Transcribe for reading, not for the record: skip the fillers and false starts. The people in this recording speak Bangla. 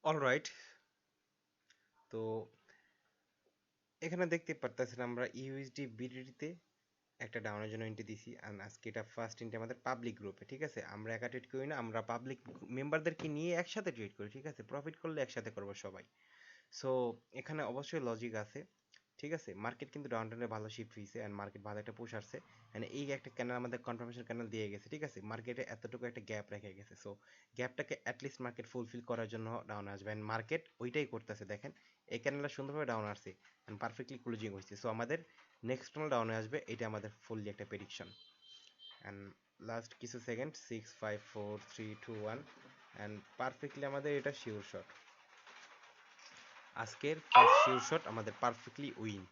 অলরাইট, তো এখানে দেখতে পারতেছেন আমরা ইউএসডি বিডিটিতে একটা ডাউনের জন্য এন্ট্রি দিছি, আর আজকে এটা ফার্স্ট এন্ট্রি আমাদের পাবলিক গ্রুপে। ঠিক আছে, আমরা একা ট্রেড করি না, আমরা পাবলিক মেম্বারদেরকে নিয়ে একসাথে ট্রেড করি। ঠিক আছে, প্রফিট করলে একসাথে করবো সবাই। সো এখানে অবশ্যই লজিক আছে। ঠিক আছে, মার্কেট কিন্তু ডাউন টাউনে ভালো শিফট হয়েছে এন্ড মার্কেট ভালো একটা পুশ আসছে এন্ড এই একটা ক্যান্ডেল আমাদের কনফার্মেশন ক্যান্ডেল দিয়ে গেছে। ঠিক আছে, মার্কেটে এতটুকু একটা গ্যাপ রেখে গেছে। সো গ্যাপটাকে অ্যাটলিস্ট মার্কেট ফুলফিল করার জন্য ডাউন আসবে এন্ড মার্কেট ওইটাই করতেছে। দেখেন এই ক্যান্ডেলটা সুন্দরভাবে ডাউন আসছে এন্ড পারফেক্টলি ক্লোজিং হয়েছে। সো আমাদের নেক্সট ক্যান্ডেল ডাউনে আসবে, এটা আমাদের ফুললি একটা প্রেডিকশন। এন্ড লাস্ট কিছু সেকেন্ড, 6 5 4 3 2 1 এন্ড পারফেক্টলি আমাদের এটা শিওর শট। আজকের ফার্স্ট শিওর শট আমাদের পারফেক্টলি উইন।